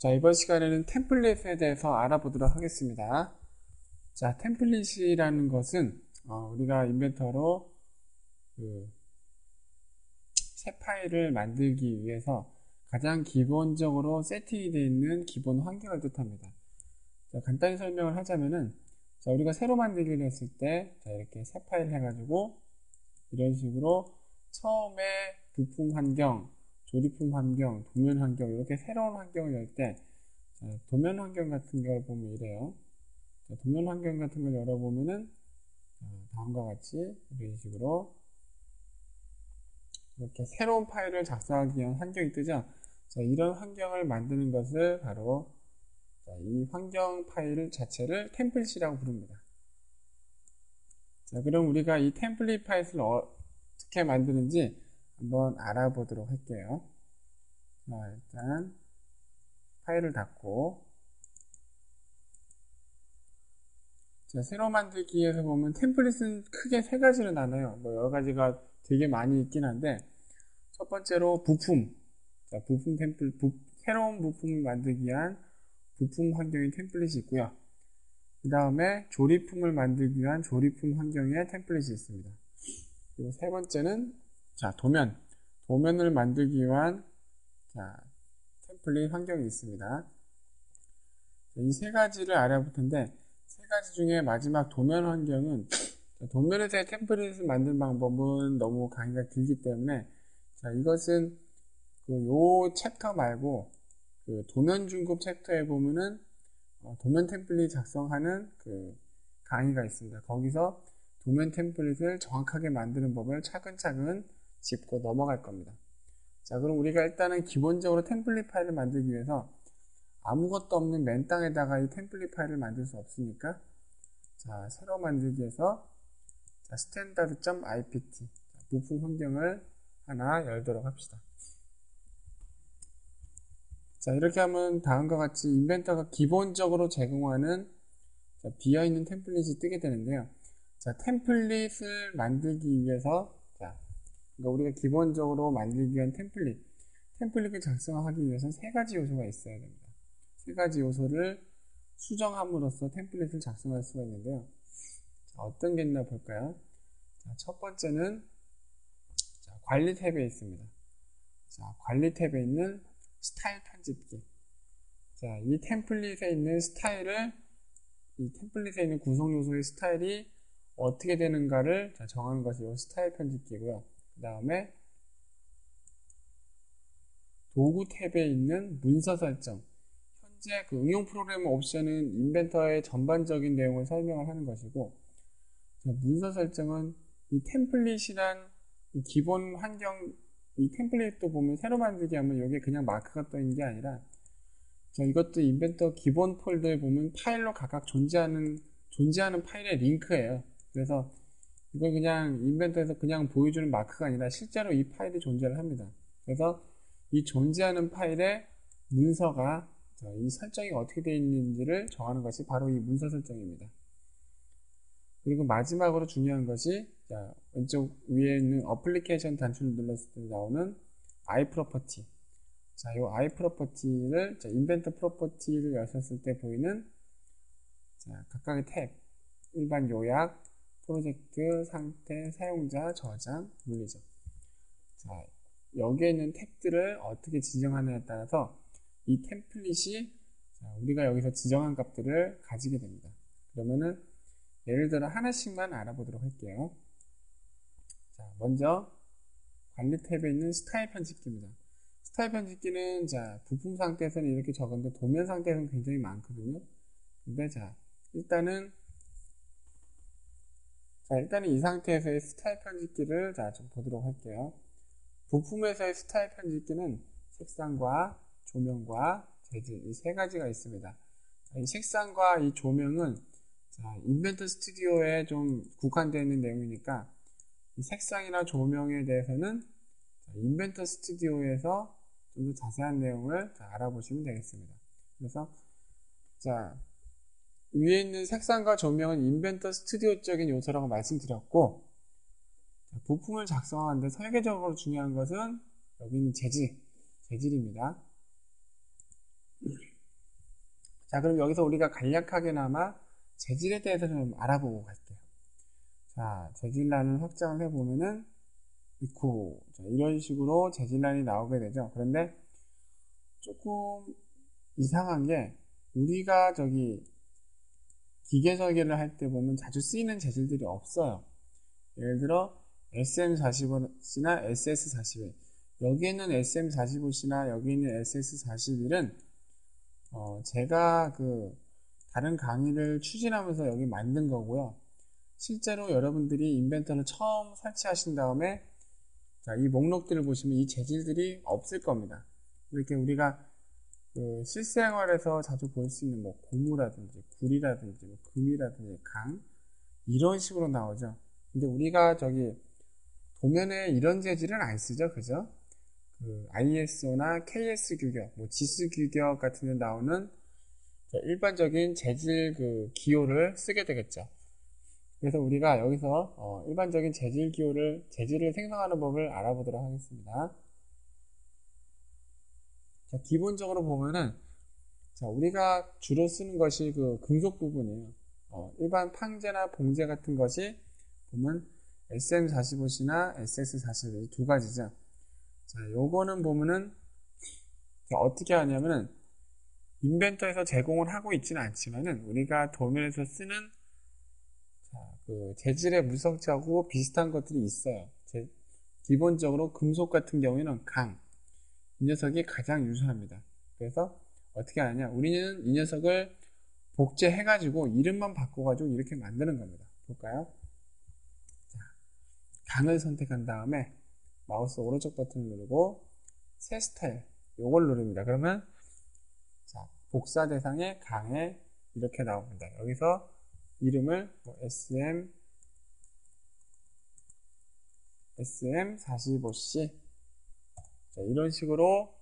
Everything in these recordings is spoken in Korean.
자, 이번 시간에는 템플릿에 대해서 알아보도록 하겠습니다. 자, 템플릿이라는 것은 우리가 인벤터로 새 파일을 만들기 위해서 가장 기본적으로 세팅이 되어 있는 기본 환경을 뜻합니다. 자, 간단히 설명을 하자면은, 자, 우리가 새로 만들기를 했을 때, 자, 이렇게 새 파일 해가지고 이런 식으로 처음에 부품 환경, 조립품 환경, 도면 환경, 이렇게 새로운 환경을 열 때, 도면 환경 같은 걸 보면 이래요. 자, 도면 환경 같은 걸 열어보면은, 다음과 같이 이런 식으로 이렇게 새로운 파일을 작성하기 위한 환경이 뜨죠. 자, 이런 환경을 만드는 것을 바로 이 환경 파일 자체를 템플릿이라고 부릅니다. 자, 그럼 우리가 이 템플릿 파일을 어떻게 만드는지 한번 알아보도록 할게요. 자, 일단 파일을 닫고, 자, 새로 만들기에서 보면 템플릿은 크게 세 가지로 나눠요. 뭐 여러 가지가 되게 많이 있긴 한데, 첫 번째로 부품. 자, 새로운 부품을 만들기 위한 부품 환경의 템플릿이 있고요. 그 다음에 조립품을 만들기 위한 조립품 환경의 템플릿이 있습니다. 그리고 세 번째는, 자, 도면을 만들기 위한, 자, 템플릿 환경이 있습니다. 이 세 가지를 알아볼 텐데, 세 가지 중에 마지막 도면 환경은, 도면에서의 템플릿을 만드는 방법은 너무 강의가 길기 때문에, 자, 이것은 요 챕터 말고 도면 중급 챕터에 보면은 도면 템플릿 작성하는 강의가 있습니다. 거기서 도면 템플릿을 정확하게 만드는 법을 차근차근 짚고 넘어갈 겁니다. 자, 그럼 우리가 일단은 기본적으로 템플릿 파일을 만들기 위해서 아무것도 없는 맨 땅에다가 이 템플릿 파일을 만들 수 없으니까, 자, 새로 만들기에서 standard.ipt 부품 환경을 하나 열도록 합시다. 자, 이렇게 하면 다음과 같이 인벤터가 기본적으로 제공하는 비어있는 템플릿이 뜨게 되는데요. 자, 템플릿을 만들기 위해서, 자, 그러니까 우리가 기본적으로 만들기 위한 템플릿을 작성하기 위해서는 세 가지 요소가 있어야 됩니다. 세 가지 요소를 수정함으로써 템플릿을 작성할 수가 있는데요. 자, 어떤 게 있나 볼까요? 자, 첫 번째는, 자, 관리 탭에 있습니다. 자, 관리 탭에 있는 스타일 편집기. 자, 이 템플릿에 있는 이 템플릿에 있는 구성 요소의 스타일이 어떻게 되는가를 정하는 것이 이 스타일 편집기고요. 그 다음에 도구 탭에 있는 문서 설정. 현재 응용 프로그램 옵션은 인벤터의 전반적인 내용을 설명을 하는 것이고, 문서 설정은 이 템플릿이란 이 기본 환경, 이 템플릿도 보면 새로 만들기 하면 여기에 그냥 마크가 떠 있는 게 아니라, 자, 이것도 인벤터 기본 폴더에 보면 파일로 각각 존재하는 파일의 링크예요. 그래서 이걸 그냥 인벤터에서 그냥 보여주는 마크가 아니라 실제로 이 파일이 존재를 합니다. 그래서 이 존재하는 파일의 문서가, 자, 이 설정이 어떻게 되어 있는지를 정하는 것이 바로 이 문서 설정입니다. 그리고 마지막으로 중요한 것이, 자, 왼쪽 위에 있는 어플리케이션 단추를 눌렀을 때 나오는 iProperty. 자, 이 iProperty를, 인벤터 프로퍼티를 여셨을 때 보이는, 자, 각각의 탭, 일반 요약, 프로젝트, 상태, 사용자, 저장, 물리적. 자, 여기에 있는 탭들을 어떻게 지정하느냐에 따라서 이 템플릿이, 자, 우리가 여기서 지정한 값들을 가지게 됩니다. 그러면은 예를 들어 하나씩만 알아보도록 할게요. 자, 먼저 관리 탭에 있는 스타일 편집기입니다. 스타일 편집기는, 자, 부품 상태에서는 이렇게 적은데 도면 상태에서는 굉장히 많거든요. 근데 일단은 이 상태에서의 스타일 편집기를 좀 보도록 할게요. 부품에서의 스타일 편집기는 색상과 조명과 재질, 이 세 가지가 있습니다. 이 색상과 이 조명은, 자, 인벤터 스튜디오에 좀 국한되어 있는 내용이니까 이 색상이나 조명에 대해서는 인벤터 스튜디오에서 좀 더 자세한 내용을 알아보시면 되겠습니다. 그래서, 자, 위에 있는 색상과 조명은 인벤터 스튜디오적인 요소라고 말씀드렸고, 자, 부품을 작성하는데 설계적으로 중요한 것은 여기 있는 재질입니다. 자, 그럼 여기서 우리가 간략하게나마 재질에 대해서 좀 알아보고 갈게요. 자, 재질란을 확장을 해보면은 이코 이런 식으로 재질란이 나오게 되죠. 그런데 조금 이상한 게 우리가 저기 기계 설계를 할 때 보면 자주 쓰이는 재질들이 없어요. 예를 들어 SM45C나 SS41 여기 있는 SM45C나 여기 있는 SS41은 제가 그 다른 강의를 추진하면서 여기 만든 거고요. 실제로 여러분들이 인벤터를 처음 설치하신 다음에 자, 이 목록들을 보시면 이 재질들이 없을 겁니다. 이렇게 우리가 그 실생활에서 자주 볼 수 있는 뭐 고무라든지 구리라든지 뭐 금이라든지 강 이런 식으로 나오죠. 근데 우리가 저기 도면에 이런 재질은 안 쓰죠, 그죠? 그 ISO나 KS 규격, 뭐 지수 규격 같은 데 나오는 일반적인 재질 그 기호를 쓰게 되겠죠. 그래서 우리가 여기서 일반적인 재질을 생성하는 법을 알아보도록 하겠습니다. 자, 기본적으로 보면은 자, 우리가 주로 쓰는 것이 그 금속 부분이에요. 일반 팡제나 봉제 같은 것이 보면 SM45C나 SS41 두 가지죠. 자, 요거는 보면은 어떻게 하냐면은 인벤터에서 제공을 하고 있지는 않지만은 우리가 도면에서 쓰는 그 재질의 물성치하고 비슷한 것들이 있어요. 기본적으로 금속 같은 경우에는 강, 이 녀석이 가장 유사합니다. 그래서 어떻게 하냐? 우리는 이 녀석을 복제해가지고 이름만 바꿔가지고 이렇게 만드는 겁니다. 볼까요? 자, 강을 선택한 다음에 마우스 오른쪽 버튼을 누르고 새 스타일 요걸 누릅니다. 그러면 자, 복사 대상의 강에 이렇게 나옵니다. 여기서 이름을 뭐 SM45C 자, 이런 식으로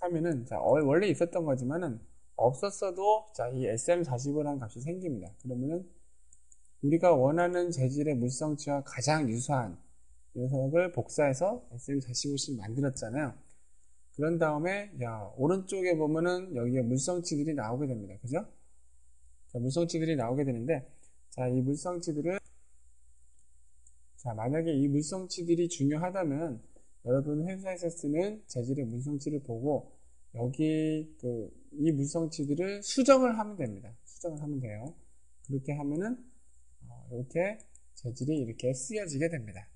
하면은 자, 원래 있었던 거지만은 없었어도 자, 이 SM45라는 값이 생깁니다. 그러면은 우리가 원하는 재질의 물성치와 가장 유사한 녀석을 복사해서 SM45C를 만들었잖아요. 그런 다음에 야, 오른쪽에 보면은 여기에 물성치들이 나오게 됩니다. 그죠? 자, 물성치들이 나오게 되는데 자, 이 물성치들을 자, 만약에 이 물성치들이 중요하다면 여러분 회사에서 쓰는 재질의 물성치를 보고 여기 이 물성치들을 수정을 하면 됩니다. 수정을 하면 돼요. 그렇게 하면은 이렇게 재질이 이렇게 쓰여지게 됩니다.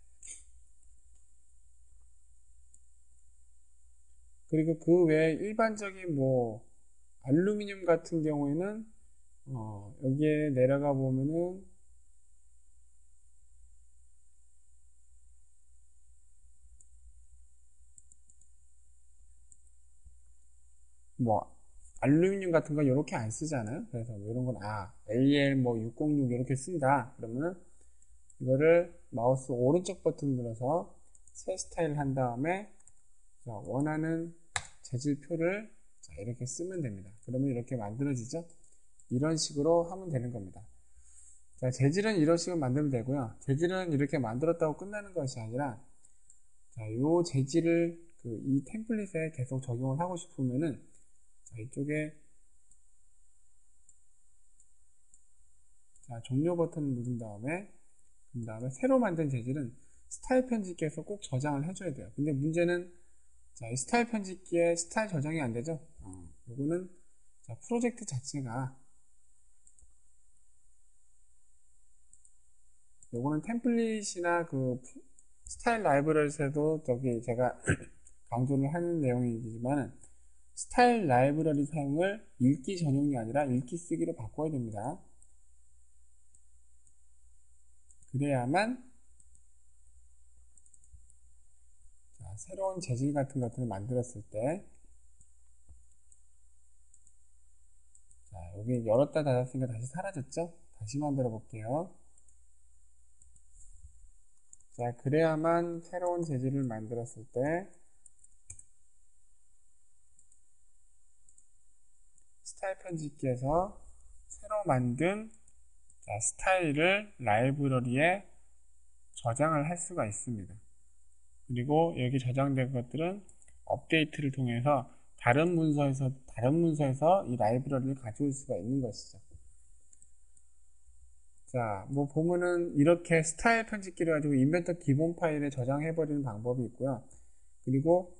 그리고 그 외에 일반적인 뭐 알루미늄 같은 경우에는 여기에 내려가 보면은 뭐 알루미늄 같은 거 이렇게 안 쓰잖아요. 그래서 뭐 이런 건 AL 뭐 606 이렇게 쓴다. 그러면은 이거를 마우스 오른쪽 버튼 눌러서 새 스타일 한 다음에 자, 원하는 재질표를 자, 이렇게 쓰면 됩니다. 그러면 이렇게 만들어지죠. 이런 식으로 하면 되는 겁니다. 자, 재질은 이런 식으로 만들면 되고요. 재질은 이렇게 만들었다고 끝나는 것이 아니라 자, 요 재질을 이 템플릿에 계속 적용을 하고 싶으면은 자, 이쪽에 자, 종료 버튼을 누른 다음에 그 다음에 새로 만든 재질은 스타일 편집기에서 꼭 저장을 해줘야 돼요. 근데 문제는 자, 이 스타일 편집기에 스타일 저장이 안 되죠. 요거는 자, 프로젝트 자체가 요거는 템플릿이나 그 스타일 라이브러리에서도 저기 제가 강조를 하는 내용이지만 스타일 라이브러리 사용을 읽기 전용이 아니라 읽기 쓰기로 바꿔야 됩니다. 그래야만 자, 새로운 재질 같은 것들을 만들었을 때 자, 여기 열었다 닫았으니까 다시 사라졌죠? 다시 만들어 볼게요. 자, 그래야만 새로운 재질을 만들었을 때 스타일 편집기에서 새로 만든 자, 스타일을 라이브러리에 저장을 할 수가 있습니다. 그리고 여기 저장된 것들은 업데이트를 통해서 다른 문서에서 이 라이브러리를 가져올 수가 있는 것이죠. 자, 뭐 보면은 이렇게 스타일 편집기를 가지고 인벤터 기본 파일에 저장해버리는 방법이 있고요. 그리고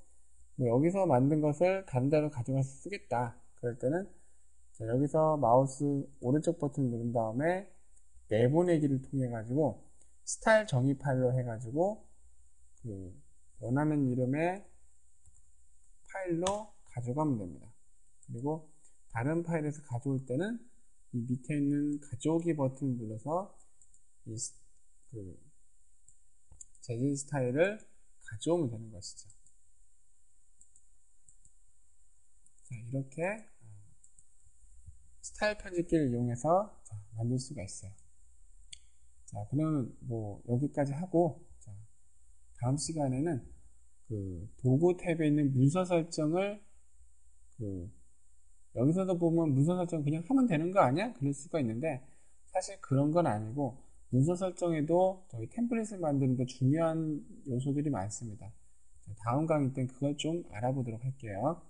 뭐 여기서 만든 것을 다른 데로 가져가서 쓰겠다. 그럴 때는 자, 여기서 마우스 오른쪽 버튼을 누른 다음에 내보내기를 통해 가지고 스타일 정의 파일로 해가지고 그 원하는 이름의 파일로 가져가면 됩니다. 그리고 다른 파일에서 가져올 때는 이 밑에 있는 가져오기 버튼을 눌러서 그 재질 스타일을 가져오면 되는 것이죠. 자, 이렇게 스타일 편집기를 이용해서 만들 수가 있어요. 자, 그러면 뭐 여기까지 하고 자, 다음 시간에는 그 도구 탭에 있는 문서 설정을 여기서도 보면 문서 설정 그냥 하면 되는 거 아니야? 그럴 수가 있는데 사실 그런 건 아니고 문서 설정에도 저희 템플릿을 만드는데 중요한 요소들이 많습니다. 다음 강의 때 그걸 좀 알아보도록 할게요.